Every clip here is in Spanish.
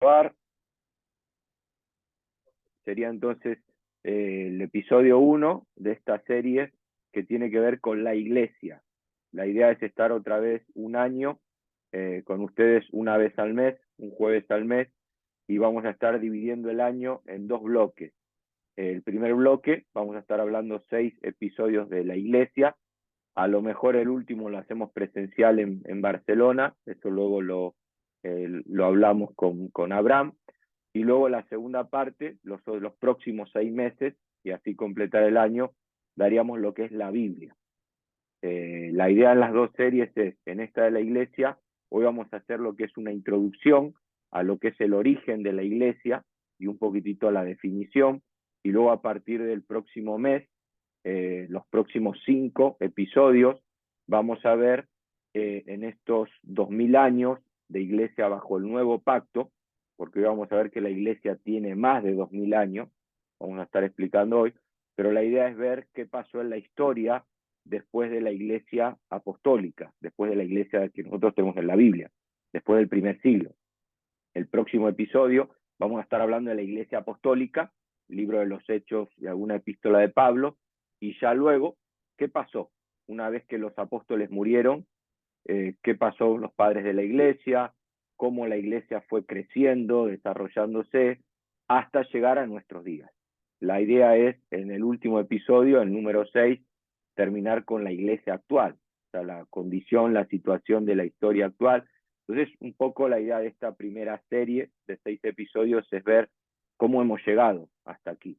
grabar. Sería entonces el episodio 1 de esta serie que tiene que ver con la iglesia. La idea es estar otra vez un año con ustedes una vez al mes, un jueves al mes, y vamos a estar dividiendo el año en dos bloques. El primer bloque vamos a estar hablando 6 episodios de la iglesia. A lo mejor el último lo hacemos presencial en Barcelona, eso luego lo hablamos con Abraham. Y luego la segunda parte, los próximos 6 meses, y así completar el año, daríamos lo que es la Biblia. La idea en las dos series es, en esta de la iglesia, hoy vamos a hacer lo que es una introducción a lo que es el origen de la iglesia y un poquitito a la definición, y luego a partir del próximo mes, los próximos 5 episodios, vamos a ver en estos 2000 años de iglesia bajo el nuevo pacto, porque hoy vamos a ver que la iglesia tiene más de 2000 años, vamos a estar explicando hoy, pero la idea es ver qué pasó en la historia después de la iglesia apostólica, después de la iglesia que nosotros tenemos en la Biblia, después del primer siglo. El próximo episodio vamos a estar hablando de la iglesia apostólica, libro de los Hechos y alguna epístola de Pablo, y ya luego, ¿qué pasó? Una vez que los apóstoles murieron, ¿qué pasó los padres de la iglesia? Cómo la iglesia fue creciendo, desarrollándose, hasta llegar a nuestros días. La idea es, en el último episodio, el número 6, terminar con la iglesia actual, o sea, la condición, la situación de la historia actual. Entonces, un poco la idea de esta primera serie de 6 episodios es ver cómo hemos llegado hasta aquí.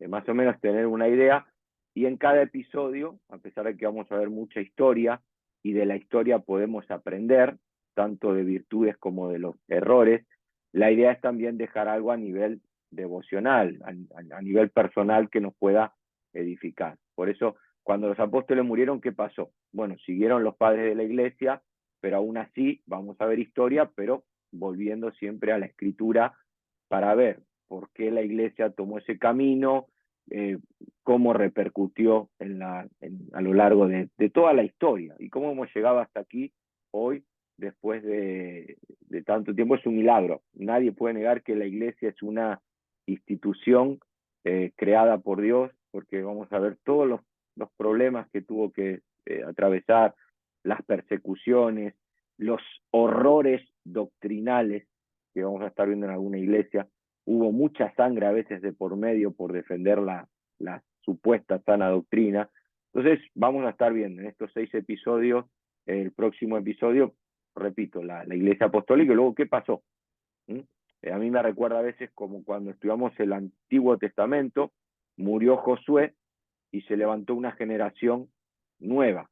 Más o menos tener una idea, y en cada episodio, a pesar de que vamos a ver mucha historia, y de la historia podemos aprender, tanto de virtudes como de los errores, la idea es también dejar algo a nivel devocional, a nivel personal que nos pueda edificar. Por eso, cuando los apóstoles murieron, ¿qué pasó? Bueno, siguieron los padres de la iglesia, pero aún así vamos a ver historia, pero volviendo siempre a la escritura para ver por qué la iglesia tomó ese camino, cómo repercutió a lo largo de toda la historia y cómo hemos llegado hasta aquí hoy después de tanto tiempo. Es un milagro. Nadie puede negar que la iglesia es una institución creada por Dios, porque vamos a ver todos los problemas que tuvo que atravesar, las persecuciones, los horrores doctrinales que vamos a estar viendo en alguna iglesia. Hubo mucha sangre a veces de por medio por defender la supuesta sana doctrina. Entonces vamos a estar viendo en estos 6 episodios, el próximo episodio, repito, la iglesia apostólica, y luego qué pasó. A mí me recuerda a veces como cuando estudiamos el Antiguo Testamento, murió Josué y se levantó una generación nueva.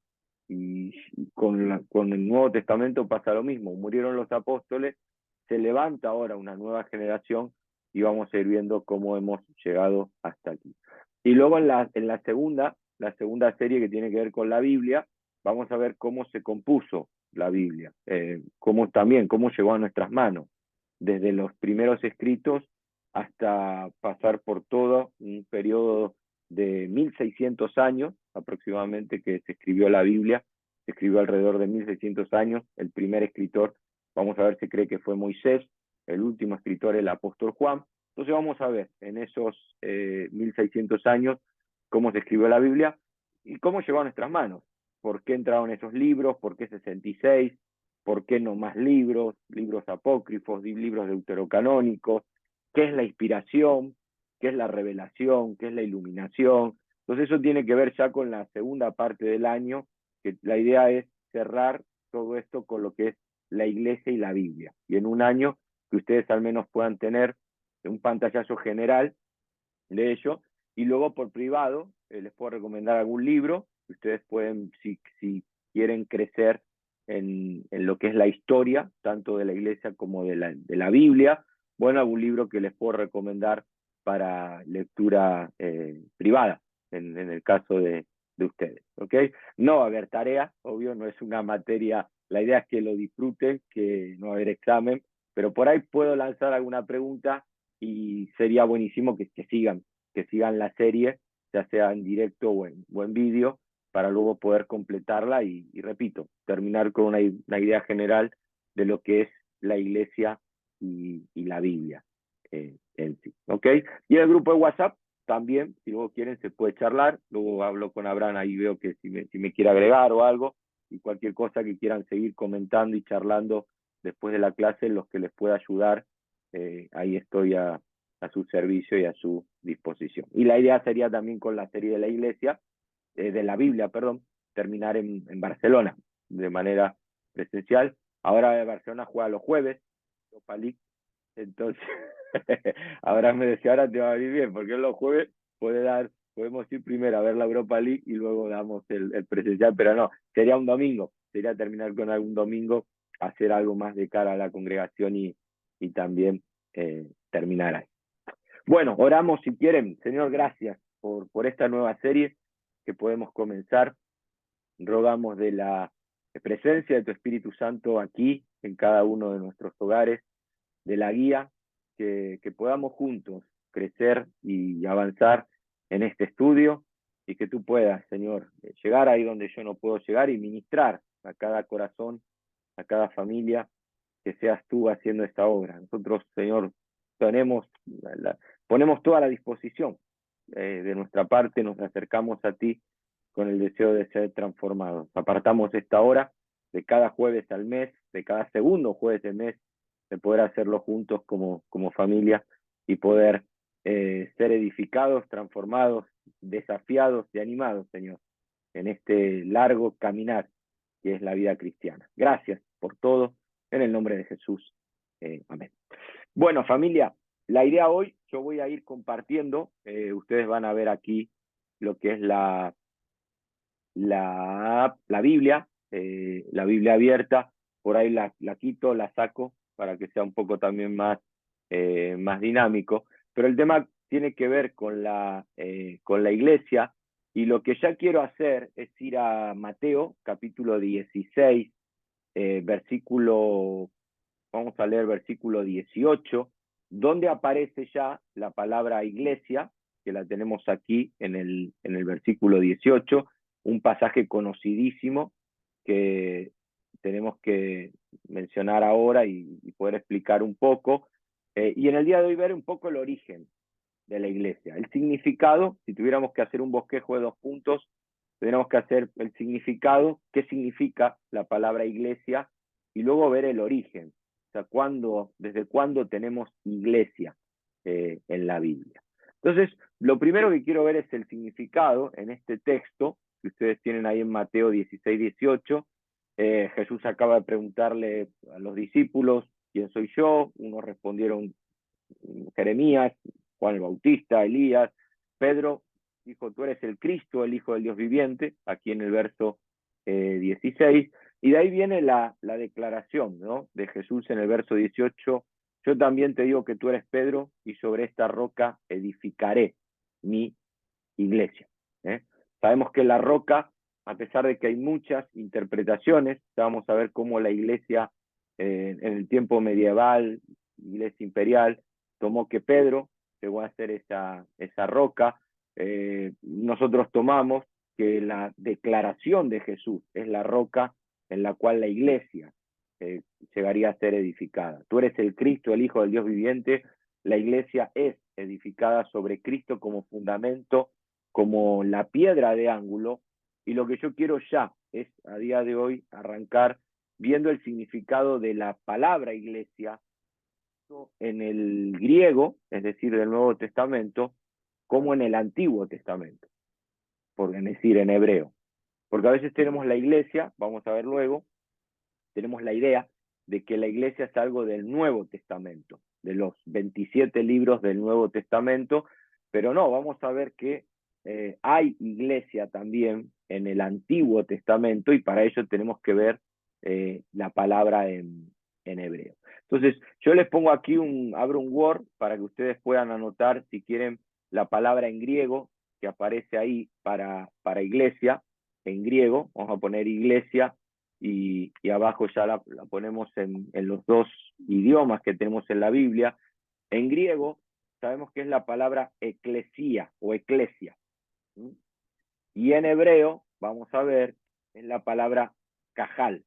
Y con el Nuevo Testamento pasa lo mismo, murieron los apóstoles, se levanta ahora una nueva generación y vamos a ir viendo cómo hemos llegado hasta aquí. Y luego en la segunda serie que tiene que ver con la Biblia, vamos a ver cómo se compuso la Biblia, cómo llegó a nuestras manos, desde los primeros escritos hasta pasar por todo un periodo de 1600 años aproximadamente que se escribió la Biblia. Se escribió alrededor de 1600 años. El primer escritor, vamos a ver, se cree que fue Moisés, el último escritor el apóstol Juan. Entonces vamos a ver en esos 1600 años cómo se escribió la Biblia y cómo llegó a nuestras manos. ¿Por qué entraron esos libros? ¿Por qué 66? ¿Por qué no más libros apócrifos, libros deuterocanónicos? ¿Qué es la inspiración? ¿Qué es la revelación? ¿Qué es la iluminación? Entonces eso tiene que ver ya con la segunda parte del año, que la idea es cerrar todo esto con lo que es la iglesia y la Biblia. Y en un año que ustedes al menos puedan tener un pantallazo general de ello, y luego por privado les puedo recomendar algún libro que ustedes pueden, si quieren crecer en lo que es la historia, tanto de la iglesia como de la Biblia, bueno, algún libro que les puedo recomendar para lectura privada, en el caso de ustedes, ¿ok? No va a haber tarea, obvio, no es una materia, la idea es que lo disfruten, que no va a haber examen, pero por ahí puedo lanzar alguna pregunta y sería buenísimo que sigan la serie, ya sea en directo o en vídeo, para luego poder completarla y repito, terminar con una idea general de lo que es la iglesia y la Biblia en sí. ¿Ok? Y en el grupo de WhatsApp también, si luego quieren, se puede charlar. Luego hablo con Abraham, ahí veo que si me quiere agregar o algo, y cualquier cosa que quieran seguir comentando y charlando después de la clase, los que les pueda ayudar, ahí estoy a su servicio y a su disposición. Y la idea sería también con la serie de la iglesia, de la Biblia, perdón, terminar en Barcelona de manera presencial. Ahora Barcelona juega los jueves, Europa League, entonces ahora me decía, ahora te va a venir bien, porque los jueves podemos ir primero a ver la Europa League y luego damos el presencial, pero no, sería un domingo, sería terminar con algún domingo, hacer algo más de cara a la congregación y también terminar ahí. Bueno, oramos si quieren. Señor, gracias por esta nueva serie que podemos comenzar. Rogamos de la presencia de tu Espíritu Santo aquí, en cada uno de nuestros hogares, de la guía, que podamos juntos crecer y avanzar en este estudio y que tú puedas, Señor, llegar ahí donde yo no puedo llegar y ministrar a cada corazón, a cada familia, que seas tú haciendo esta obra. Nosotros, Señor, ponemos toda la disposición de nuestra parte, nos acercamos a ti con el deseo de ser transformados. Apartamos esta hora de cada jueves al mes, de cada segundo jueves del mes, de poder hacerlo juntos como familia y poder ser edificados, transformados, desafiados y animados, Señor, en este largo caminar que es la vida cristiana. Gracias por todo, en el nombre de Jesús. Amén. Bueno, familia, la idea hoy, yo voy a ir compartiendo, ustedes van a ver aquí lo que es la Biblia, la Biblia abierta, por ahí la quito, la saco, para que sea un poco también más dinámico, pero el tema tiene que ver con la iglesia, y lo que ya quiero hacer es ir a Mateo, capítulo 16, vamos a leer versículo 18, donde aparece ya la palabra iglesia, que la tenemos aquí en el versículo 18, un pasaje conocidísimo que tenemos que mencionar ahora y poder explicar un poco, y en el día de hoy ver un poco el origen de la iglesia. El significado, si tuviéramos que hacer un bosquejo de 2 puntos, tendríamos que hacer el significado, qué significa la palabra iglesia, y luego ver el origen, o sea, desde cuándo tenemos iglesia en la Biblia. Entonces, lo primero que quiero ver es el significado en este texto, que ustedes tienen ahí en Mateo 16, 18. Jesús acaba de preguntarle a los discípulos, ¿quién soy yo? Unos respondieron Jeremías, Juan el Bautista, Elías. Pedro dijo, tú eres el Cristo, el Hijo del Dios viviente, aquí en el verso 16, y de ahí viene la declaración, ¿no?, de Jesús en el verso 18, yo también te digo que tú eres Pedro, y sobre esta roca edificaré mi iglesia. Sabemos que la roca, a pesar de que hay muchas interpretaciones, vamos a ver cómo la iglesia en el tiempo medieval, iglesia imperial, tomó que Pedro llegó a ser esa roca. Nosotros tomamos que la declaración de Jesús es la roca en la cual la iglesia llegaría a ser edificada. Tú eres el Cristo, el Hijo del Dios viviente. La iglesia es edificada sobre Cristo como fundamento, como la piedra de ángulo, y lo que yo quiero ya es a día de hoy arrancar viendo el significado de la palabra iglesia en el griego, es decir, del Nuevo Testamento, como en el Antiguo Testamento, por decir en hebreo. Porque a veces tenemos la iglesia, vamos a ver luego, tenemos la idea de que la iglesia es algo del Nuevo Testamento, de los 27 libros del Nuevo Testamento, pero no, vamos a ver que hay iglesia también en el Antiguo Testamento, y para ello tenemos que ver la palabra en hebreo. Entonces, yo les pongo aquí abro un Word para que ustedes puedan anotar, si quieren, la palabra en griego que aparece ahí para iglesia, en griego, vamos a poner iglesia, y abajo ya la ponemos en los 2 idiomas que tenemos en la Biblia. En griego sabemos que es la palabra eclesía o eclesia. Y en hebreo, vamos a ver, es la palabra cajal.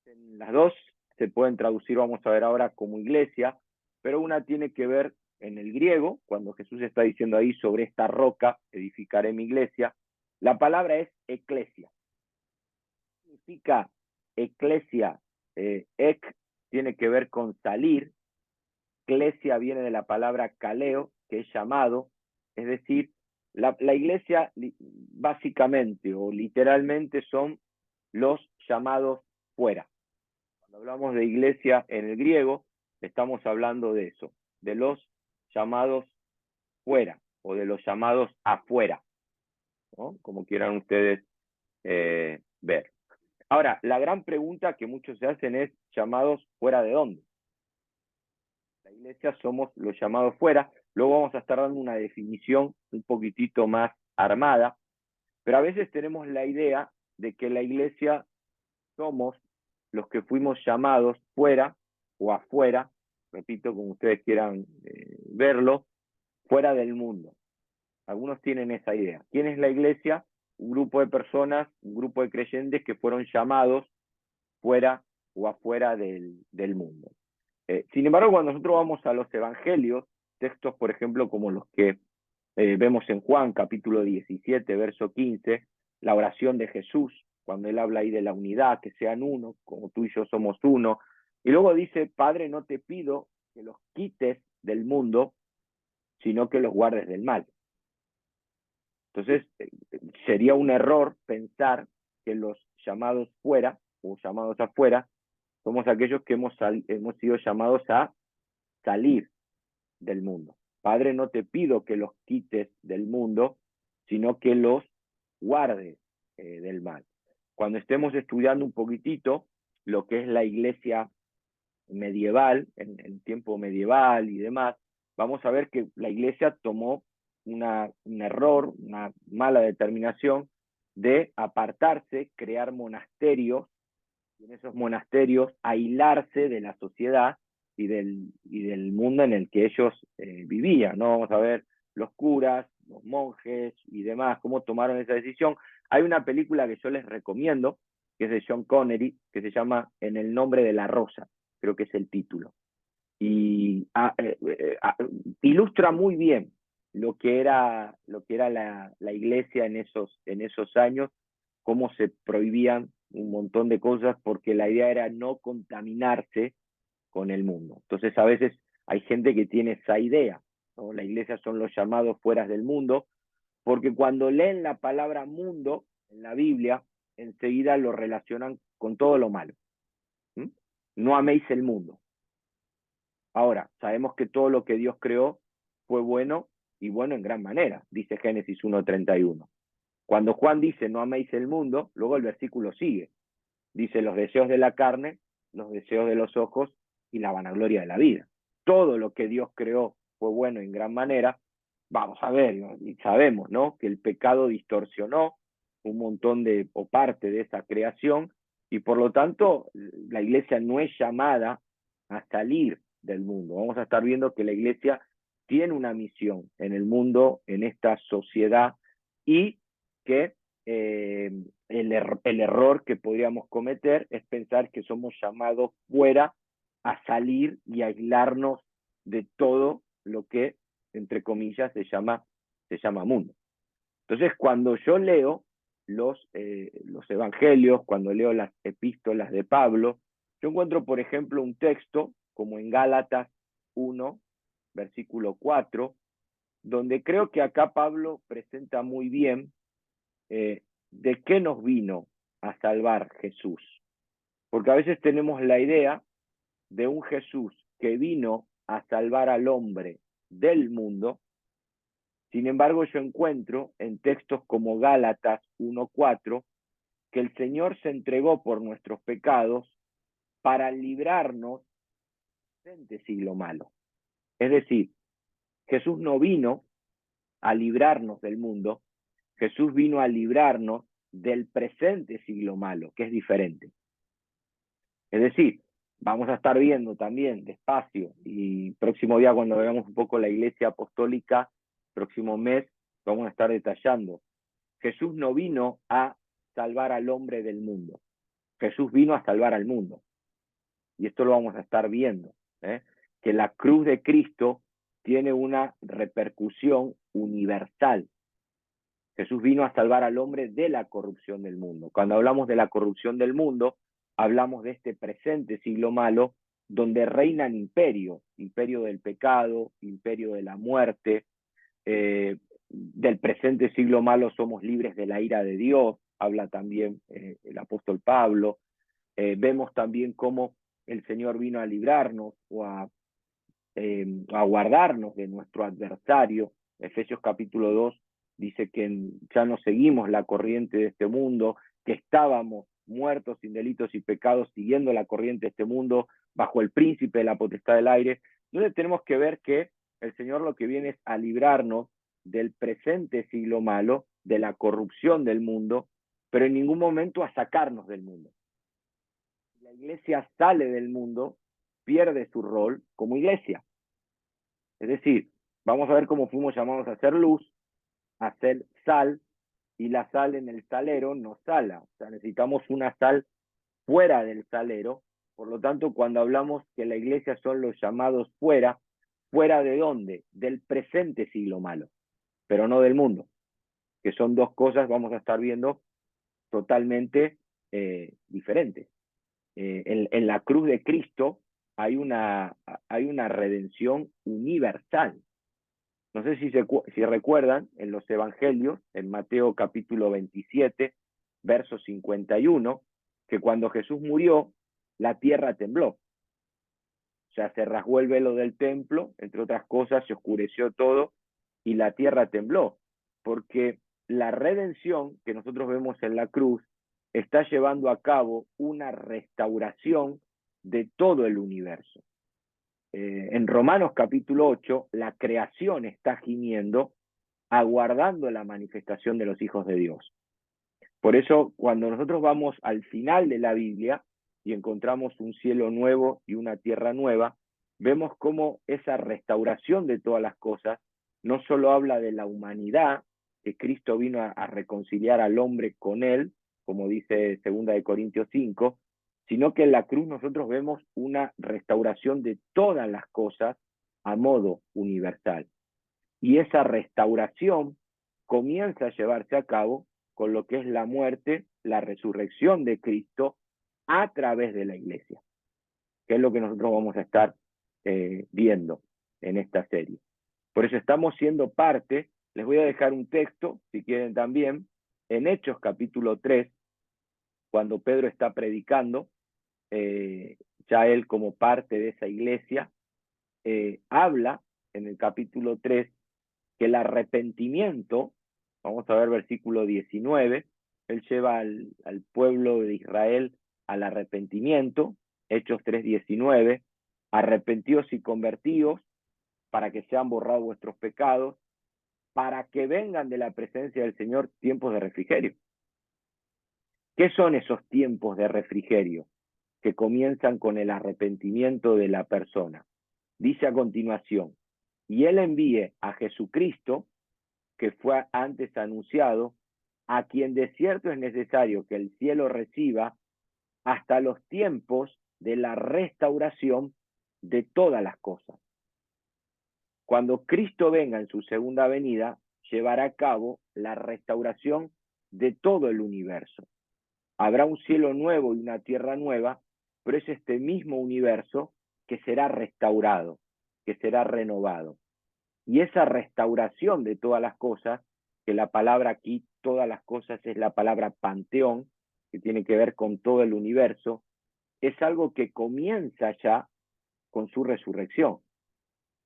En las dos se pueden traducir, vamos a ver ahora, como iglesia, pero una tiene que ver en el griego, cuando Jesús está diciendo ahí, sobre esta roca edificaré mi iglesia, la palabra es eclesia. Significa eclesia, ek tiene que ver con salir, eclesia viene de la palabra kaleo, que es llamado, es decir, la iglesia básicamente o literalmente son los llamados fuera. Cuando hablamos de iglesia en el griego, estamos hablando de eso, de los llamados fuera o de los llamados afuera, ¿no? Como quieran ustedes ver. Ahora, la gran pregunta que muchos se hacen es, ¿llamados fuera de dónde? La iglesia somos los llamados fuera. Luego vamos a estar dando una definición un poquitito más armada, pero a veces tenemos la idea de que la iglesia somos los que fuimos llamados fuera o afuera, repito, como ustedes quieran verlo, fuera del mundo. Algunos tienen esa idea. ¿Quién es la iglesia? Un grupo de personas, un grupo de creyentes que fueron llamados fuera o afuera del mundo. Sin embargo, cuando nosotros vamos a los evangelios, textos, por ejemplo, como los que vemos en Juan, capítulo 17, verso 15, la oración de Jesús, cuando él habla ahí de la unidad, que sean uno, como tú y yo somos uno. Y luego dice, Padre, no te pido que los quites del mundo, sino que los guardes del mal. Entonces, sería un error pensar que los llamados fuera o llamados afuera somos aquellos que hemos sido llamados a salir del mundo. Padre, no te pido que los quites del mundo, sino que los guardes del mal. Cuando estemos estudiando un poquitito lo que es la iglesia medieval, en tiempo medieval y demás, vamos a ver que la iglesia tomó un error, una mala determinación de apartarse, crear monasterios, y en esos monasterios aislarse de la sociedad y del mundo en el que ellos vivían, ¿no? Vamos a ver los curas, los monjes y demás, cómo tomaron esa decisión. Hay una película que yo les recomiendo, que es de Sean Connery, que se llama En el nombre de la rosa, creo que es el título. Y ilustra muy bien lo que era la iglesia en esos años, cómo se prohibían un montón de cosas, porque la idea era no contaminarse con el mundo. Entonces a veces hay gente que tiene esa idea, ¿no? La iglesia son los llamados fuera del mundo, porque cuando leen la palabra mundo en la Biblia, enseguida lo relacionan con todo lo malo. ¿Mm? No améis el mundo. Ahora, sabemos que todo lo que Dios creó fue bueno y bueno en gran manera, dice Génesis 1:31. Cuando Juan dice no améis el mundo, luego el versículo sigue. Dice los deseos de la carne, los deseos de los ojos y la vanagloria de la vida. Todo lo que Dios creó fue bueno en gran manera. Vamos a ver, ¿no? Y sabemos, ¿no?, que el pecado distorsionó un montón o parte de esa creación, y por lo tanto la iglesia no es llamada a salir del mundo. Vamos a estar viendo que la iglesia tiene una misión en el mundo, en esta sociedad, y que el error que podríamos cometer es pensar que somos llamados fuera a salir y aislarnos de todo lo que, entre comillas, se llama mundo. Entonces, cuando yo leo los evangelios, cuando leo las epístolas de Pablo, yo encuentro, por ejemplo, un texto como en Gálatas 1, versículo 4, donde creo que acá Pablo presenta muy bien de qué nos vino a salvar Jesús. Porque a veces tenemos la idea de un Jesús que vino a salvar al hombre del mundo. Sin embargo, yo encuentro en textos como Gálatas 1:4 que el Señor se entregó por nuestros pecados para librarnos del siglo malo. Es decir, Jesús no vino a librarnos del mundo, Jesús vino a librarnos del presente siglo malo, que es diferente. Es decir, vamos a estar viendo también despacio, y próximo día cuando veamos un poco la iglesia apostólica, próximo mes, vamos a estar detallando. Jesús no vino a salvar al hombre del mundo, Jesús vino a salvar al mundo. y esto lo vamos a estar viendo, que la cruz de Cristo tiene una repercusión universal. Jesús vino a salvar al hombre de la corrupción del mundo. Cuando hablamos de la corrupción del mundo, hablamos de este presente siglo malo, donde reinan imperios, imperio del pecado, imperio de la muerte. Del presente siglo malo somos libres de la ira de Dios, habla también el apóstol Pablo. Vemos también cómo el Señor vino a librarnos o a guardarnos de nuestro adversario. Efesios capítulo 2 dice que ya no seguimos la corriente de este mundo, que estábamos muertos sin delitos y pecados, siguiendo la corriente de este mundo, bajo el príncipe de la potestad del aire. Entonces tenemos que ver que el Señor lo que viene es a librarnos del presente siglo malo, de la corrupción del mundo, pero en ningún momento a sacarnos del mundo. La iglesia sale del mundo, pierde su rol como iglesia. Es decir, vamos a ver cómo fuimos llamados a hacer luz, a hacer sal, y la sal en el salero no sala. O sea, necesitamos una sal fuera del salero. Por lo tanto, cuando hablamos que la iglesia son los llamados fuera, ¿fuera de dónde? Del presente siglo malo, pero no del mundo, que son dos cosas, vamos a estar viendo, totalmente diferentes. En la cruz de Cristo hay una redención universal. No sé si recuerdan en los evangelios, en Mateo capítulo 27, verso 51, que cuando Jesús murió, la tierra tembló. O sea, se rasgó el velo del templo, entre otras cosas, se oscureció todo y la tierra tembló. Porque la redención que nosotros vemos en la cruz está llevando a cabo una restauración de todo el universo. En Romanos capítulo 8, la creación está gimiendo, aguardando la manifestación de los hijos de Dios. Por eso, cuando nosotros vamos al final de la Biblia y encontramos un cielo nuevo y una tierra nueva, vemos cómo esa restauración de todas las cosas no solo habla de la humanidad, que Cristo vino a reconciliar al hombre con él, como dice 2 de Corintios 5, sino que en la cruz nosotros vemos una restauración de todas las cosas a modo universal. Y esa restauración comienza a llevarse a cabo con lo que es la muerte, la resurrección de Cristo a través de la iglesia, que es lo que nosotros vamos a estar viendo en esta serie. Por eso estamos siendo parte. Les voy a dejar un texto, si quieren también, en Hechos capítulo 3, cuando Pedro está predicando, ya él como parte de esa iglesia, habla en el capítulo 3 que el arrepentimiento, vamos a ver versículo 19, él lleva al pueblo de Israel al arrepentimiento, Hechos 3:19, arrepentíos y convertíos para que sean borrados vuestros pecados, para que vengan de la presencia del Señor tiempos de refrigerio. ¿Qué son esos tiempos de refrigerio? Que comienzan con el arrepentimiento de la persona. Dice a continuación, y él envíe a Jesucristo, que fue antes anunciado, a quien de cierto es necesario que el cielo reciba hasta los tiempos de la restauración de todas las cosas. Cuando Cristo venga en su segunda venida, llevará a cabo la restauración de todo el universo. Habrá un cielo nuevo y una tierra nueva, pero es este mismo universo que será restaurado, que será renovado. Y esa restauración de todas las cosas, que la palabra aquí, todas las cosas, es la palabra panteón, que tiene que ver con todo el universo, es algo que comienza ya con su resurrección.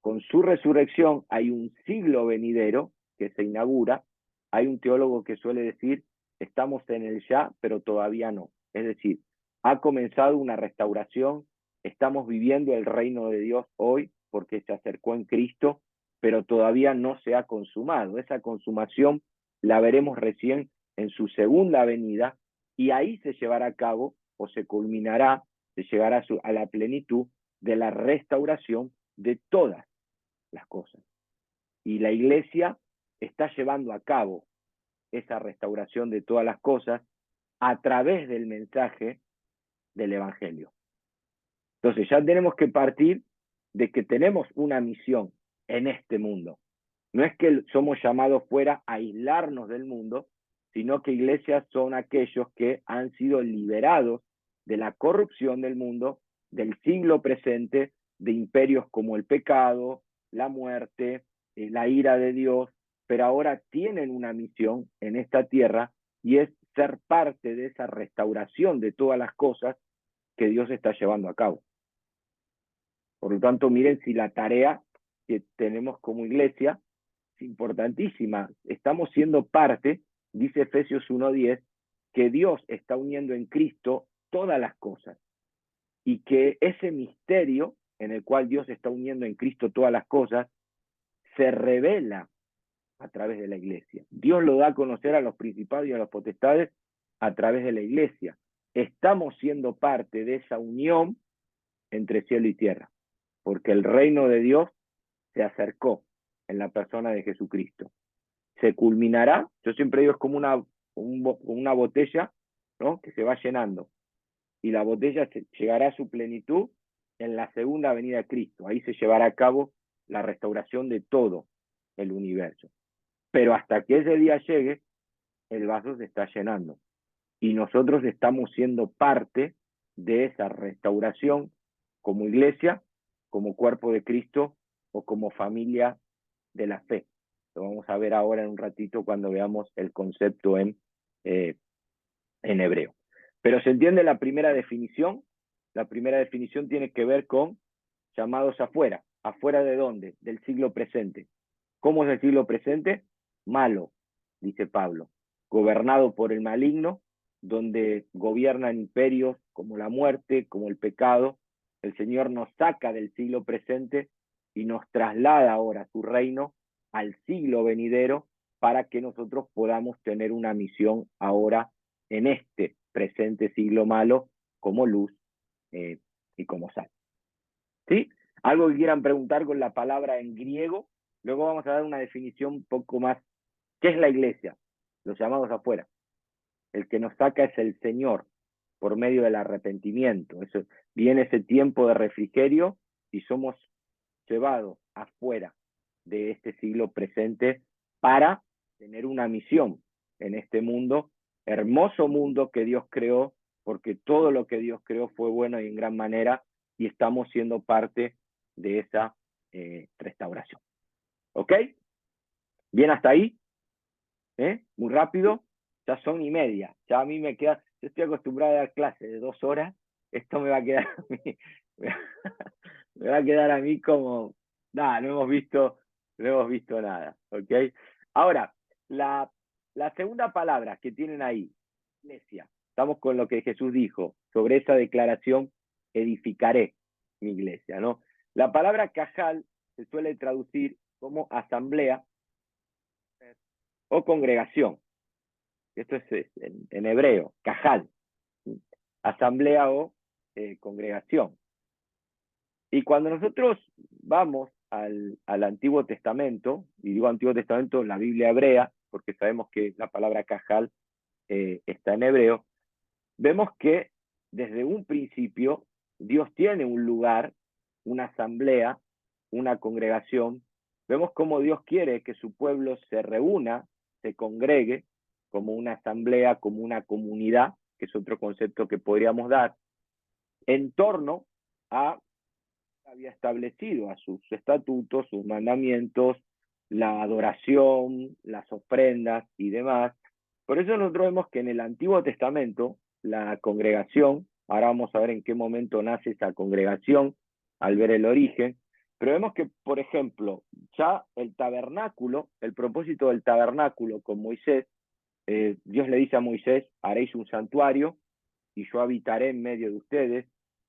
Con su resurrección hay un siglo venidero que se inaugura. Hay un teólogo que suele decir, estamos en el ya, pero todavía no. Es decir, ha comenzado una restauración, estamos viviendo el reino de Dios hoy porque se acercó en Cristo, pero todavía no se ha consumado. Esa consumación la veremos recién en su segunda venida y ahí se llevará a cabo o se culminará, se llegará a la plenitud de la restauración de todas las cosas. Y la iglesia está llevando a cabo esa restauración de todas las cosas a través del mensaje del Evangelio. Entonces ya tenemos que partir de que tenemos una misión en este mundo. No es que somos llamados fuera a aislarnos del mundo, sino que iglesias son aquellos que han sido liberados de la corrupción del mundo, del siglo presente, de imperios como el pecado, la muerte, la ira de Dios, pero ahora tienen una misión en esta tierra y es ser parte de esa restauración de todas las cosas que Dios está llevando a cabo. Por lo tanto, miren si la tarea que tenemos como iglesia es importantísima. Estamos siendo parte, dice Efesios 1:10, que Dios está uniendo en Cristo todas las cosas y que ese misterio en el cual Dios está uniendo en Cristo todas las cosas se revela a través de la iglesia. Dios lo da a conocer a los principados y a los potestades a través de la iglesia. Estamos siendo parte de esa unión entre cielo y tierra, porque el reino de Dios se acercó en la persona de Jesucristo. Se culminará, yo siempre digo, es como una botella, ¿no?, que se va llenando, y la botella llegará a su plenitud en la segunda venida de Cristo. Ahí se llevará a cabo la restauración de todo el universo. Pero hasta que ese día llegue, el vaso se está llenando. Y nosotros estamos siendo parte de esa restauración como iglesia, como cuerpo de Cristo o como familia de la fe. Lo vamos a ver ahora en un ratito cuando veamos el concepto en hebreo. Pero se entiende la primera definición. La primera definición tiene que ver con llamados afuera. ¿Afuera de dónde? Del siglo presente. ¿Cómo es el siglo presente? Malo, dice Pablo. Gobernado por el maligno, donde gobiernan imperios como la muerte, como el pecado. El Señor nos saca del siglo presente y nos traslada ahora a su reino, al siglo venidero, para que nosotros podamos tener una misión ahora en este presente siglo malo como luz y como sal. ¿Sí? Algo que quieran preguntar con la palabra en griego. Luego vamos a dar una definición un poco más. ¿Qué es la iglesia? Los llamados afuera. El que nos saca es el Señor por medio del arrepentimiento. Eso, viene ese tiempo de refrigerio y somos llevados afuera de este siglo presente para tener una misión en este mundo, hermoso mundo que Dios creó, porque todo lo que Dios creó fue bueno y en gran manera, y estamos siendo parte de esa restauración. ¿Ok? ¿Bien hasta ahí? Muy rápido. Ya son 1:30. Ya a mí me queda, yo estoy acostumbrado a dar clases de 2 horas, esto me va a quedar a mí, me va a quedar a mí como, nada, no hemos visto nada, ¿ok? Ahora, la segunda palabra que tienen ahí, iglesia, estamos con lo que Jesús dijo sobre esa declaración, edificaré mi iglesia, ¿no? La palabra cajal se suele traducir como asamblea o congregación. Esto es en hebreo, cajal, asamblea o congregación. Y cuando nosotros vamos al Antiguo Testamento, y digo Antiguo Testamento, la Biblia hebrea, porque sabemos que la palabra cajal está en hebreo, vemos que desde un principio Dios tiene un lugar, una asamblea, una congregación. Vemos cómo Dios quiere que su pueblo se reúna, se congregue como una asamblea, como una comunidad, que es otro concepto que podríamos dar, en torno a había establecido, a sus estatutos, sus mandamientos, la adoración, las ofrendas y demás. Por eso nosotros vemos que en el Antiguo Testamento la congregación, ahora vamos a ver en qué momento nace esa congregación, al ver el origen, pero vemos que, por ejemplo, ya el tabernáculo, el propósito del tabernáculo con Moisés, Dios le dice a Moisés, haréis un santuario y yo habitaré en medio de ustedes.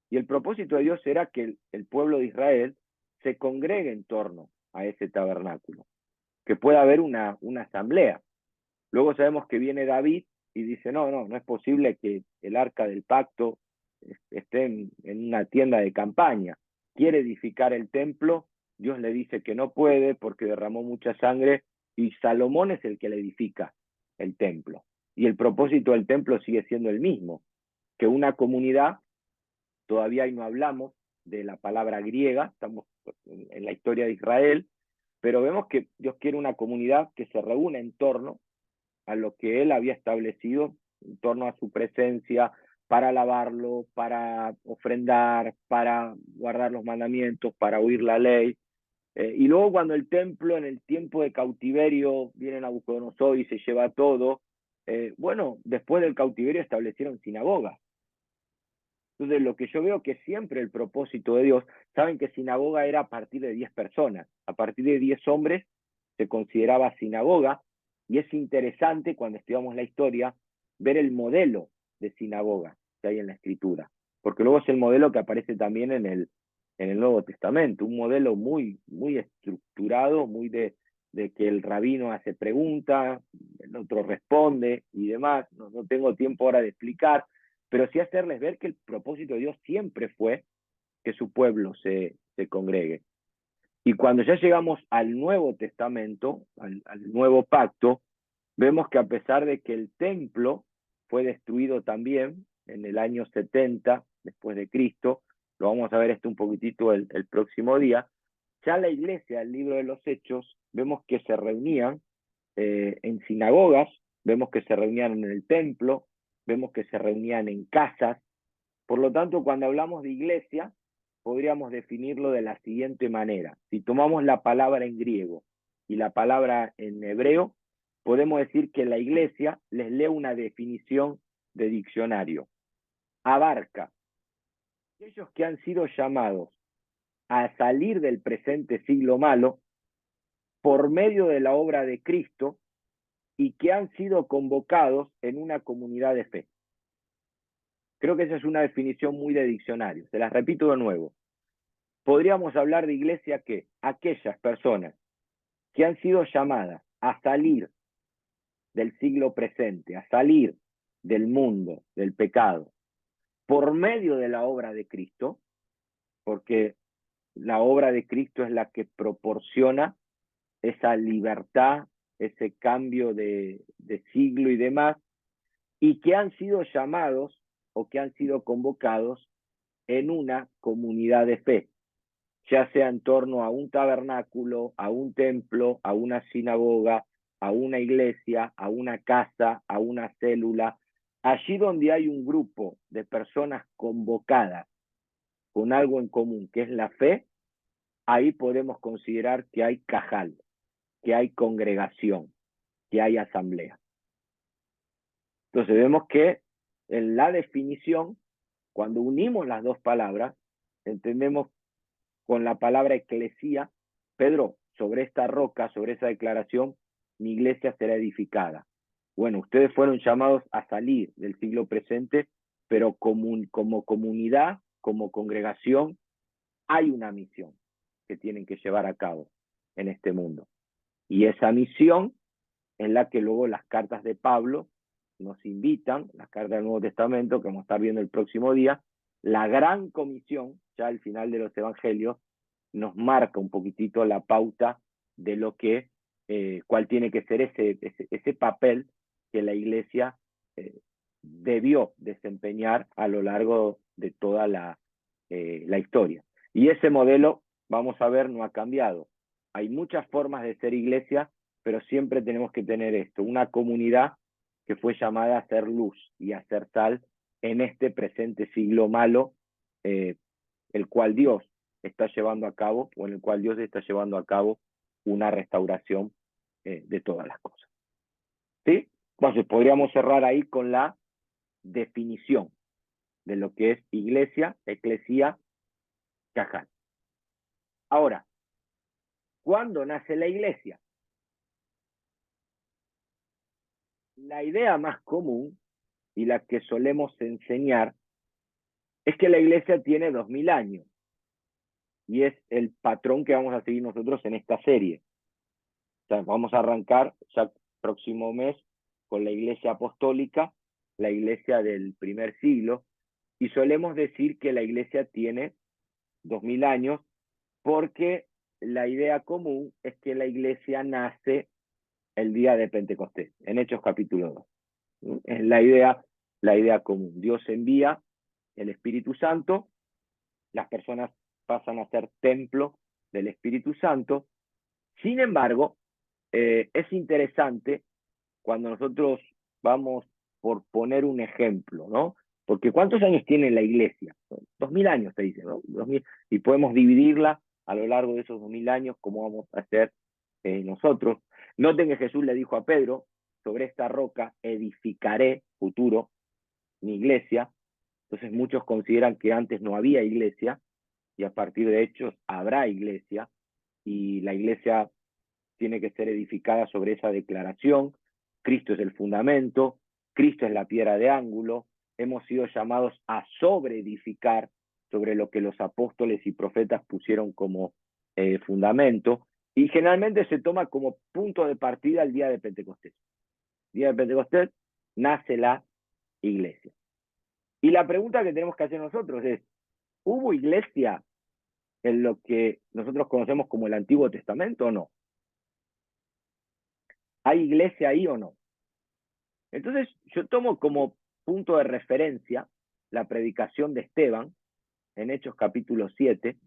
Y el propósito de Dios era que el pueblo de Israel se congregue en torno a ese tabernáculo, que pueda haber una asamblea. Luego sabemos que viene David y dice, no es posible que el arca del pacto esté en una tienda de campaña. Quiere edificar el templo, Dios le dice que no puede porque derramó mucha sangre y Salomón es el que le edifica el templo. Y el propósito del templo sigue siendo el mismo, que una comunidad, todavía ahí no hablamos de la palabra griega, estamos en la historia de Israel, pero vemos que Dios quiere una comunidad que se reúne en torno a lo que Él había establecido, en torno a su presencia, para alabarlo, para ofrendar, para guardar los mandamientos, para oír la ley. Y luego cuando el templo en el tiempo de cautiverio viene Nabucodonosor y se lleva todo, bueno, después del cautiverio establecieron sinagogas. Entonces lo que yo veo que siempre el propósito de Dios, saben que sinagoga era a partir de 10 personas, a partir de 10 hombres se consideraba sinagoga, y es interesante cuando estudiamos la historia ver el modelo de sinagoga que hay en la escritura, porque luego es el modelo que aparece también en el Nuevo Testamento, un modelo muy estructurado, muy de que el rabino hace preguntas, el otro responde y demás. No tengo tiempo ahora de explicar, pero sí hacerles ver que el propósito de Dios siempre fue que su pueblo se congregue. Y cuando ya llegamos al Nuevo Testamento, al Nuevo Pacto, vemos que a pesar de que el templo fue destruido también en el año 70 después de Cristo, lo vamos a ver esto un poquitito el próximo día, ya la iglesia, el libro de los Hechos, vemos que se reunían en sinagogas, vemos que se reunían en el templo, vemos que se reunían en casas. Por lo tanto, cuando hablamos de iglesia, podríamos definirlo de la siguiente manera. Si tomamos la palabra en griego y la palabra en hebreo, podemos decir que la iglesia, les leo una definición de diccionario, abarca aquellos que han sido llamados a salir del presente siglo malo por medio de la obra de Cristo y que han sido convocados en una comunidad de fe. Creo que esa es una definición muy de diccionario. Se las repito de nuevo. Podríamos hablar de iglesia que aquellas personas que han sido llamadas a salir del siglo presente, a salir del mundo, del pecado, por medio de la obra de Cristo, porque la obra de Cristo es la que proporciona esa libertad, ese cambio de siglo y demás, y que han sido llamados o que han sido convocados en una comunidad de fe, ya sea en torno a un tabernáculo, a un templo, a una sinagoga, a una iglesia, a una casa, a una célula, allí donde hay un grupo de personas convocadas con algo en común, que es la fe, ahí podemos considerar que hay cajal, que hay congregación, que hay asamblea. Entonces vemos que en la definición, cuando unimos las dos palabras, entendemos con la palabra eclesía, Pedro, sobre esta roca, sobre esa declaración, mi iglesia será edificada. Bueno, ustedes fueron llamados a salir del siglo presente, pero como comunidad, como congregación, hay una misión que tienen que llevar a cabo en este mundo. Y esa misión es la que luego las cartas de Pablo nos invitan, las cartas del Nuevo Testamento, que vamos a estar viendo el próximo día, la gran comisión, ya al final de los evangelios, nos marca un poquitito la pauta de lo que, cuál tiene que ser ese papel que la iglesia debió desempeñar a lo largo de toda la historia. Y ese modelo, vamos a ver, no ha cambiado. Hay muchas formas de ser iglesia, pero siempre tenemos que tener esto, una comunidad que fue llamada a ser luz y a ser sal en este presente siglo malo, el cual Dios está llevando a cabo, o en el cual Dios está llevando a cabo una restauración de todas las cosas. ¿Sí? Entonces podríamos cerrar ahí con la definición de lo que es iglesia, eclesía, cajal. Ahora, ¿cuándo nace la iglesia? La idea más común y la que solemos enseñar es que la iglesia tiene 2000 años y es el patrón que vamos a seguir nosotros en esta serie. O sea, vamos a arrancar ya próximo mes con la iglesia apostólica, la iglesia del primer siglo, y solemos decir que la iglesia tiene 2000 años porque la idea común es que la iglesia nace el día de Pentecostés, en Hechos capítulo 2. Es la idea común. Dios envía el Espíritu Santo las personas pasan a ser templo del Espíritu Santo. Sin embargo, es interesante cuando nosotros vamos por poner un ejemplo, ¿no? Porque ¿cuántos años tiene la iglesia? 2000 años, se dice, ¿no? 2000, y podemos dividirla a lo largo de esos 2000 años, como vamos a hacer nosotros. Noten que Jesús le dijo a Pedro, sobre esta roca edificaré, futuro, mi iglesia. Entonces muchos consideran que antes no había iglesia, y a partir de Hechos habrá iglesia, y la iglesia tiene que ser edificada sobre esa declaración. Cristo es el fundamento, Cristo es la piedra de ángulo, hemos sido llamados a sobreedificar sobre lo que los apóstoles y profetas pusieron como fundamento, y generalmente se toma como punto de partida el día de Pentecostés. El día de Pentecostés nace la iglesia. Y la pregunta que tenemos que hacer nosotros es, ¿hubo iglesia en lo que nosotros conocemos como el Antiguo Testamento o no? ¿Hay iglesia ahí o no? Entonces, yo tomo como punto de referencia la predicación de Esteban en Hechos capítulo 7.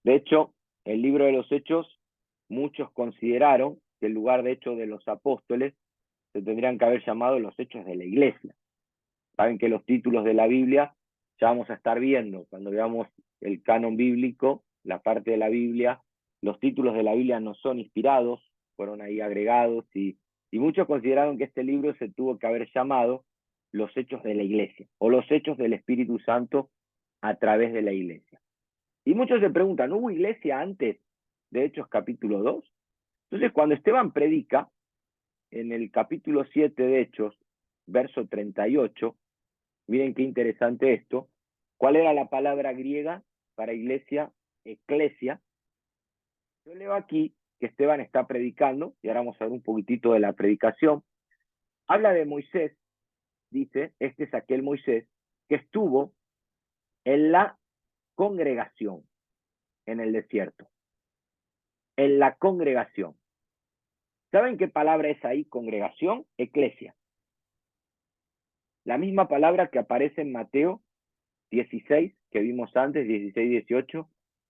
De hecho, el libro de los Hechos, muchos consideraron que en lugar de Hechos de los Apóstoles, se tendrían que haber llamado los Hechos de la Iglesia. Saben que los títulos de la Biblia, ya vamos a estar viendo, cuando veamos el canon bíblico, la parte de la Biblia, los títulos de la Biblia no son inspirados, fueron ahí agregados, y muchos consideraron que este libro se tuvo que haber llamado los Hechos de la Iglesia, o los Hechos del Espíritu Santo a través de la Iglesia. Y muchos se preguntan, ¿hubo iglesia antes de Hechos capítulo 2? Entonces, cuando Esteban predica, en el capítulo 7 de Hechos, verso 38, miren qué interesante esto. ¿Cuál era la palabra griega para iglesia? Eclesia. Yo leo aquí que Esteban está predicando, y ahora vamos a ver un poquitito de la predicación. Habla de Moisés, dice, este es aquel Moisés, que estuvo en la congregación, en el desierto. En la congregación. ¿Saben qué palabra es ahí, congregación? Eclesia. La misma palabra que aparece en Mateo 16, que vimos antes, 16-18,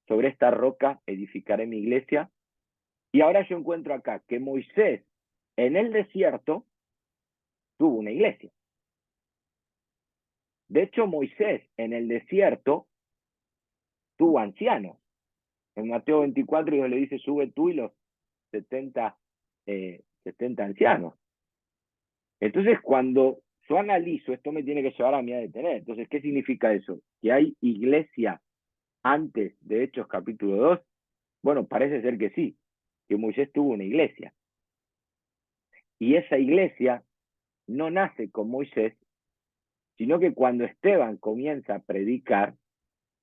sobre esta roca edificaré mi iglesia. Y ahora yo encuentro acá que Moisés en el desierto tuvo una iglesia. De hecho, Moisés en el desierto tuvo ancianos. En Mateo 24 Dios le dice, sube tú y los 70 ancianos. Entonces, cuando yo analizo, esto me tiene que llevar a mí a detener. Entonces, ¿qué significa eso? ¿Que hay iglesia antes de Hechos capítulo 2? Bueno, parece ser que sí, que Moisés tuvo una iglesia. Y esa iglesia no nace con Moisés, sino que cuando Esteban comienza a predicar,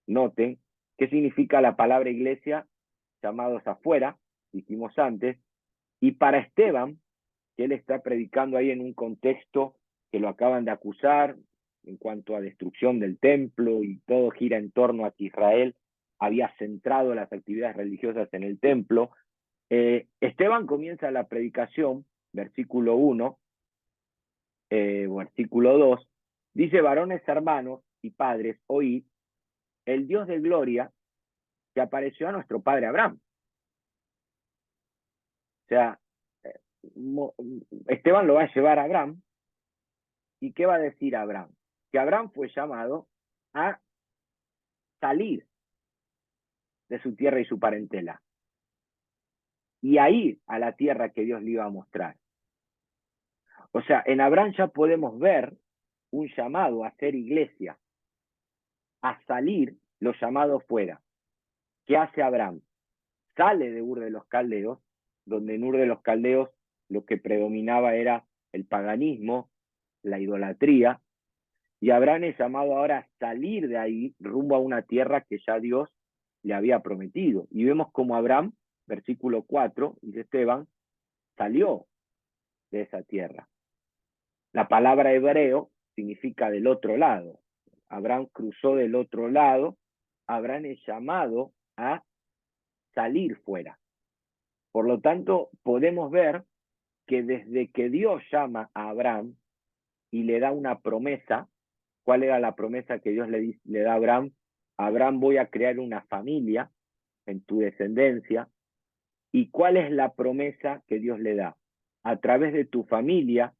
noten qué significa la palabra iglesia, llamados afuera, dijimos antes, y para Esteban, que él está predicando ahí en un contexto que lo acaban de acusar en cuanto a destrucción del templo, y todo gira en torno a que Israel había centrado las actividades religiosas en el templo. Esteban comienza la predicación, versículo 1, versículo 2, dice, varones hermanos y padres, oíd, el Dios de gloria que apareció a nuestro padre Abraham. O sea, Esteban lo va a llevar a Abraham, ¿y qué va a decir Abraham? Que Abraham fue llamado a salir de su tierra y su parentela, y a ir a la tierra que Dios le iba a mostrar. O sea, en Abraham ya podemos ver un llamado a ser iglesia, a salir los llamados fuera. ¿Qué hace Abraham? Sale de Ur de los Caldeos, donde en Ur de los Caldeos lo que predominaba era el paganismo, la idolatría, y Abraham es llamado ahora a salir de ahí rumbo a una tierra que ya Dios le había prometido. Y vemos como Abraham, versículo 4, dice Esteban, salió de esa tierra. La palabra hebreo significa del otro lado. Abraham cruzó del otro lado. Abraham es llamado a salir fuera. Por lo tanto, podemos ver que desde que Dios llama a Abraham y le da una promesa, ¿cuál era la promesa que Dios le da a Abraham? Abraham, voy a crear una familia en tu descendencia. ¿Y cuál es la promesa que Dios le da? A través de tu familia,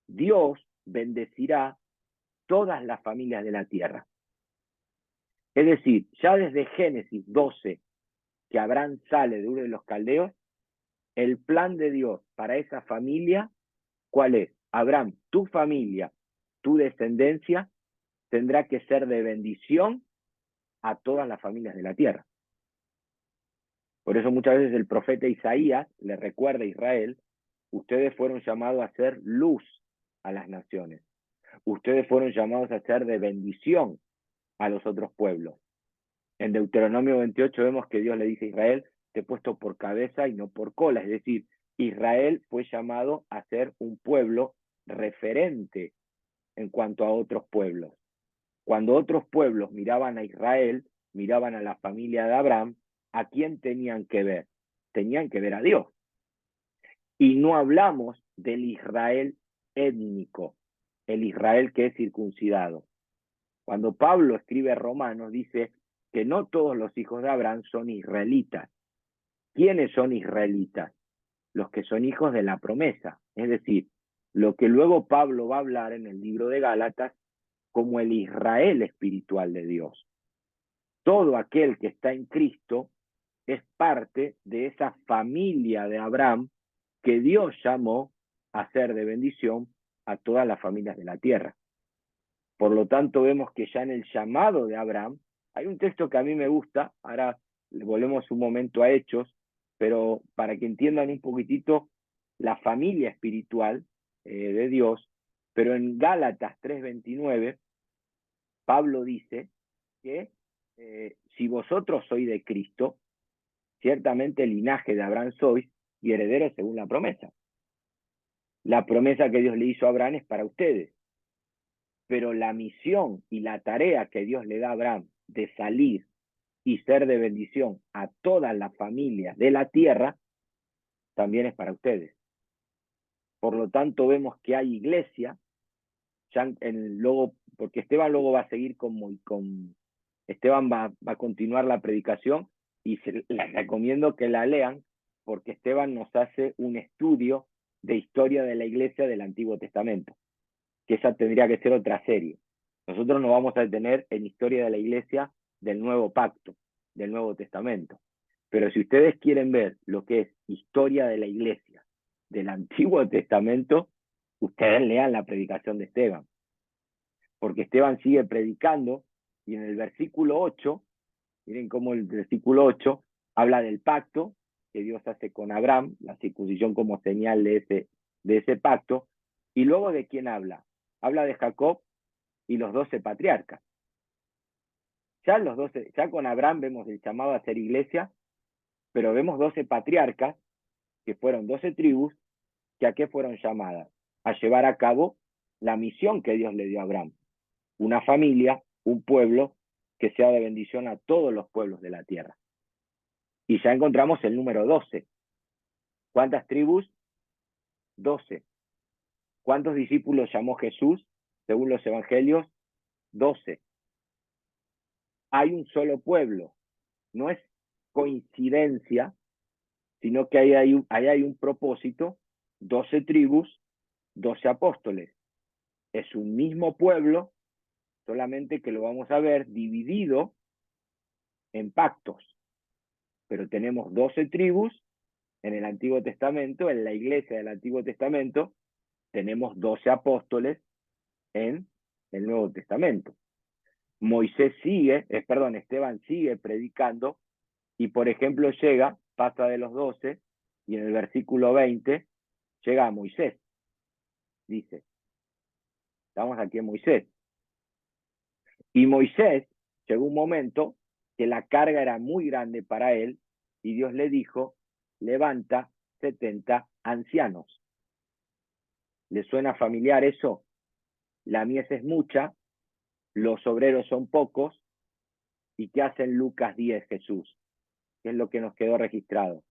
Dios bendecirá todas las familias de la tierra. Es decir, ya desde Génesis 12, que Abraham sale de Ur de los Caldeos, el plan de Dios para esa familia, ¿cuál es? Abraham, tu familia, tu descendencia, tendrá que ser de bendición a todas las familias de la tierra. Por eso muchas veces el profeta Isaías le recuerda a Israel, ustedes fueron llamados a ser luz a las naciones. Ustedes fueron llamados a ser de bendición a los otros pueblos. En Deuteronomio 28 vemos que Dios le dice a Israel, te he puesto por cabeza y no por cola. Es decir, Israel fue llamado a ser un pueblo referente en cuanto a otros pueblos. Cuando otros pueblos miraban a Israel, miraban a la familia de Abraham, ¿a quién tenían que ver? Tenían que ver a Dios. Y no hablamos del Israel étnico, el Israel que es circuncidado. Cuando Pablo escribe a Romanos, dice que no todos los hijos de Abraham son israelitas. ¿Quiénes son israelitas? Los que son hijos de la promesa. Es decir, lo que luego Pablo va a hablar en el libro de Gálatas como el Israel espiritual de Dios. Todo aquel que está en Cristo es parte de esa familia de Abraham que Dios llamó a ser de bendición a todas las familias de la tierra. Por lo tanto, vemos que ya en el llamado de Abraham, hay un texto que a mí me gusta, ahora volvemos un momento a Hechos, pero para que entiendan un poquitito la familia espiritual de Dios, pero en Gálatas 3:29, Pablo dice que si vosotros sois de Cristo, ciertamente el linaje de Abraham sois y herederos según la promesa. La promesa que Dios le hizo a Abraham es para ustedes. Pero la misión y la tarea que Dios le da a Abraham de salir y ser de bendición a todas las familias de la tierra, también es para ustedes. Por lo tanto, vemos que hay iglesia, ya luego, porque Esteban luego va a seguir Esteban va a continuar la predicación y les recomiendo que la lean, porque Esteban nos hace un estudio de historia de la iglesia del Antiguo Testamento, que esa tendría que ser otra serie. Nosotros nos vamos a detener en historia de la iglesia del Nuevo Pacto, del Nuevo Testamento. Pero si ustedes quieren ver lo que es historia de la iglesia del Antiguo Testamento, ustedes lean la predicación de Esteban. Porque Esteban sigue predicando y en el versículo 8, miren cómo el versículo 8 habla del pacto que Dios hace con Abraham, la circuncisión como señal de ese pacto, y luego ¿de quién habla? Habla de Jacob y los 12 patriarcas. Ya con Abraham vemos el llamado a ser iglesia, pero vemos 12 patriarcas, que fueron 12 tribus, que a qué fueron llamadas? A llevar a cabo la misión que Dios le dio a Abraham. Una familia, un pueblo, que sea de bendición a todos los pueblos de la tierra. Y ya encontramos el número 12. ¿Cuántas tribus? 12. ¿Cuántos discípulos llamó Jesús, según los evangelios? 12. Hay un solo pueblo. No es coincidencia, sino que ahí hay un propósito, 12 tribus, 12 apóstoles. Es un mismo pueblo, solamente que lo vamos a ver dividido en pactos. Pero tenemos 12 tribus en el Antiguo Testamento, en la iglesia del Antiguo Testamento, tenemos 12 apóstoles en el Nuevo Testamento. Esteban sigue predicando y, por ejemplo, pasa de los 12 y en el versículo 20 llega a Moisés. Dice, estamos aquí en Moisés. Y Moisés llegó un momento que la carga era muy grande para él y Dios le dijo, levanta 70 ancianos. ¿Le suena familiar eso? La mies es mucha, los obreros son pocos. ¿Y qué hace en Lucas 10 Jesús? ¿Qué es lo que nos quedó registrado?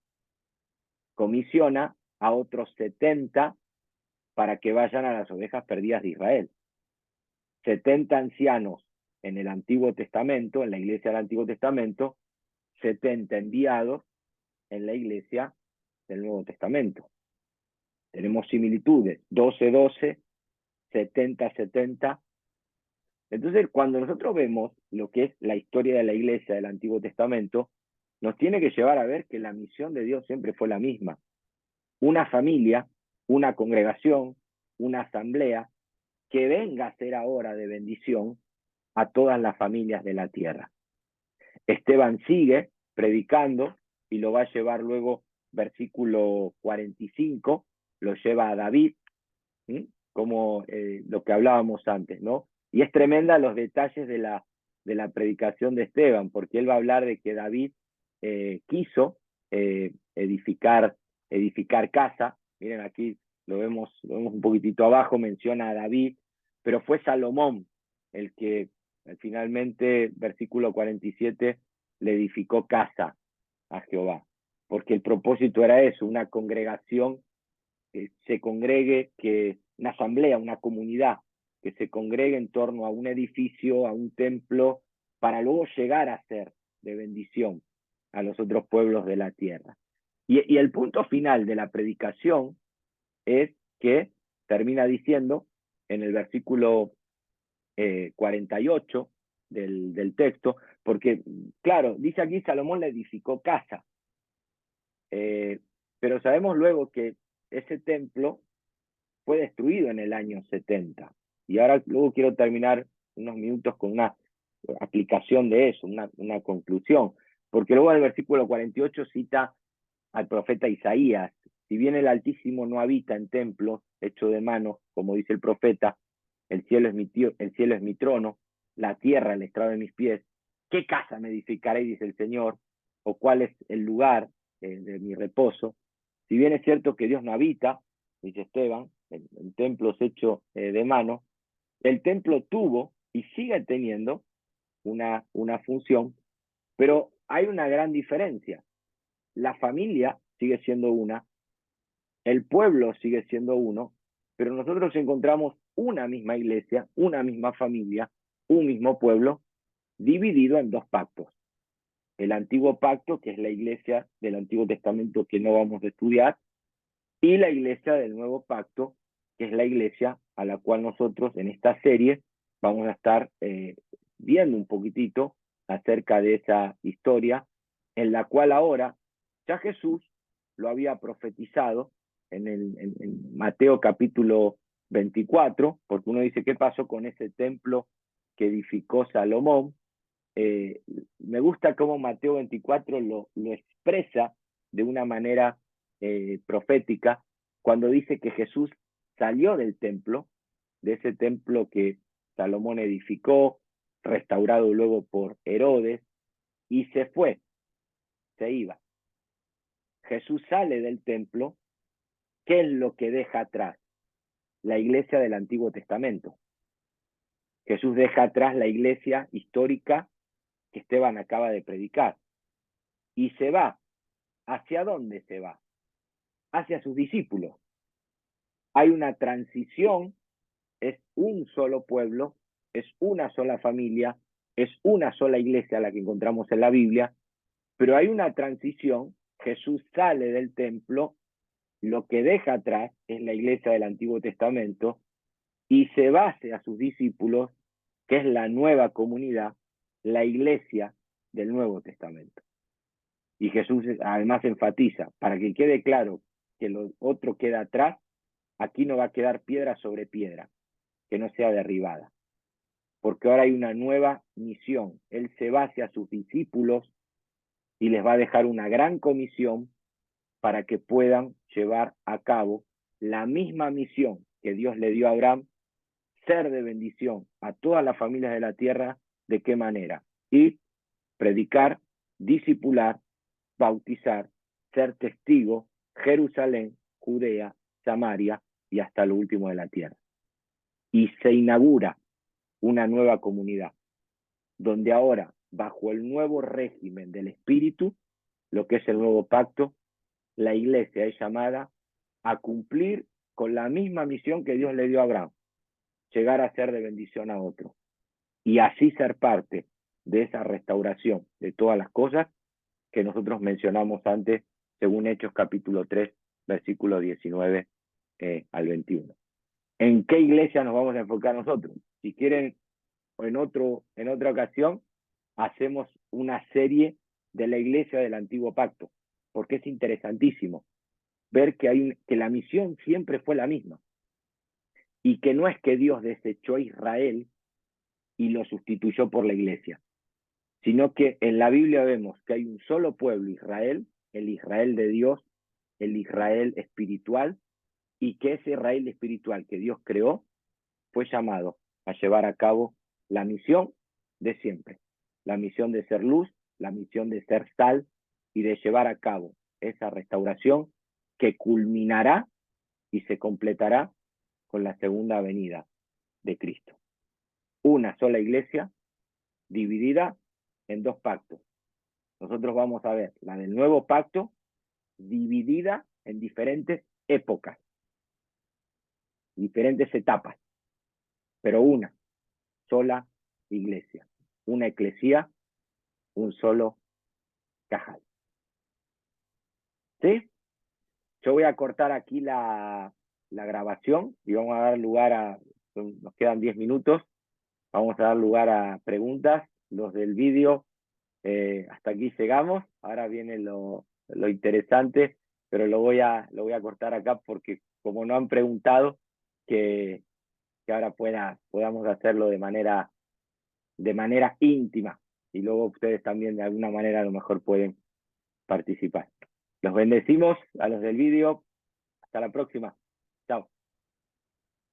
Comisiona a otros 70 para que vayan a las ovejas perdidas de Israel. 70 ancianos en el Antiguo Testamento, en la iglesia del Antiguo Testamento, 70 enviados en la iglesia del Nuevo Testamento. Tenemos similitudes, 12-12, 70-70. Entonces, cuando nosotros vemos lo que es la historia de la iglesia del Antiguo Testamento, nos tiene que llevar a ver que la misión de Dios siempre fue la misma. Una familia, una congregación, una asamblea, que venga a ser ahora de bendición a todas las familias de la tierra. Esteban sigue predicando y lo va a llevar luego, versículo 45, lo lleva a David, ¿sí? Como lo que hablábamos antes, ¿no? Y es tremenda los detalles de la predicación de Esteban, porque él va a hablar de que David quiso edificar casa. Miren, aquí lo vemos un poquitito abajo, menciona a David, pero fue Salomón el que finalmente, versículo 47, le edificó casa a Jehová, porque el propósito era eso, una congregación que se congregue, que una asamblea, una comunidad, que se congregue en torno a un edificio, a un templo, para luego llegar a ser de bendición a los otros pueblos de la tierra. Y el punto final de la predicación es que termina diciendo en el versículo 48 del texto, porque, claro, dice aquí Salomón le edificó casa, pero sabemos luego que ese templo fue destruido en el año 70. Y ahora luego quiero terminar unos minutos con una aplicación de eso, una conclusión, porque luego en el versículo 48 cita al profeta Isaías: si bien el Altísimo no habita en templos hechos de mano, como dice el profeta, el cielo es mi trono, la tierra el estrado de mis pies, ¿qué casa me edificaré? Dice el Señor, o cuál es el lugar de mi reposo. Si bien es cierto que Dios no habita, dice Esteban, en templos hechos de mano, el templo tuvo y sigue teniendo una función, pero hay una gran diferencia. La familia sigue siendo una, el pueblo sigue siendo uno, pero nosotros encontramos una misma iglesia, una misma familia, un mismo pueblo, dividido en dos pactos. El antiguo pacto, que es la iglesia del Antiguo Testamento que no vamos a estudiar, y la iglesia del nuevo pacto, que es la iglesia a la cual nosotros en esta serie vamos a estar viendo un poquitito acerca de esa historia, en la cual ahora ya Jesús lo había profetizado en Mateo capítulo 24, porque uno dice, ¿qué pasó con ese templo que edificó Salomón? Me gusta cómo Mateo 24 lo expresa de una manera profética, cuando dice que Jesús salió del templo, de ese templo que Salomón edificó, restaurado luego por Herodes, y se fue, se iba. Jesús sale del templo. ¿Qué es lo que deja atrás? La iglesia del Antiguo Testamento. Jesús deja atrás la iglesia histórica que Esteban acaba de predicar. Y se va. ¿Hacia dónde se va? Hacia sus discípulos. Hay una transición, es un solo pueblo, es una sola familia, es una sola iglesia la que encontramos en la Biblia, pero hay una transición. Jesús sale del templo, lo que deja atrás es la iglesia del Antiguo Testamento, y se va hacia sus discípulos, que es la nueva comunidad, la iglesia del Nuevo Testamento. Y Jesús además enfatiza, para que quede claro que lo otro queda atrás, aquí no va a quedar piedra sobre piedra que no sea derribada, porque ahora hay una nueva misión. Él se va hacia sus discípulos y les va a dejar una gran comisión para que puedan llevar a cabo la misma misión que Dios le dio a Abraham, ser de bendición a todas las familias de la tierra. ¿De qué manera? Y predicar, discipular, bautizar, ser testigo, Jerusalén, Judea, Samaria y hasta lo último de la tierra. Y se inaugura una nueva comunidad, donde ahora, bajo el nuevo régimen del Espíritu, lo que es el nuevo pacto, la iglesia es llamada a cumplir con la misma misión que Dios le dio a Abraham, llegar a ser de bendición a otro. y así ser parte de esa restauración de todas las cosas que nosotros mencionamos antes, según Hechos capítulo 3, versículo 19 al 21. ¿En qué iglesia nos vamos a enfocar nosotros? Si quieren, en otra ocasión, hacemos una serie de la iglesia del Antiguo Pacto, porque es interesantísimo ver que la misión siempre fue la misma, y que no es que Dios desechó a Israel y lo sustituyó por la iglesia, sino que en la Biblia vemos que hay un solo pueblo, Israel, el Israel de Dios, el Israel espiritual, y que ese Israel espiritual que Dios creó fue llamado a llevar a cabo la misión de siempre, la misión de ser luz, la misión de ser sal y de llevar a cabo esa restauración que culminará y se completará con la segunda venida de Cristo. Una sola iglesia dividida en dos pactos. Nosotros vamos a ver la del nuevo pacto dividida en diferentes épocas, diferentes etapas, pero una sola iglesia, una eclesía, un solo cajal. ¿Sí? Yo voy a cortar aquí la grabación y vamos a dar lugar nos quedan 10 minutos, vamos a dar lugar a preguntas. Los del vídeo, hasta aquí llegamos, ahora viene lo interesante, pero lo voy a cortar acá porque como no han preguntado, que ahora podamos hacerlo de manera íntima, y luego ustedes también de alguna manera a lo mejor pueden participar. Los bendecimos a los del vídeo. Hasta la próxima.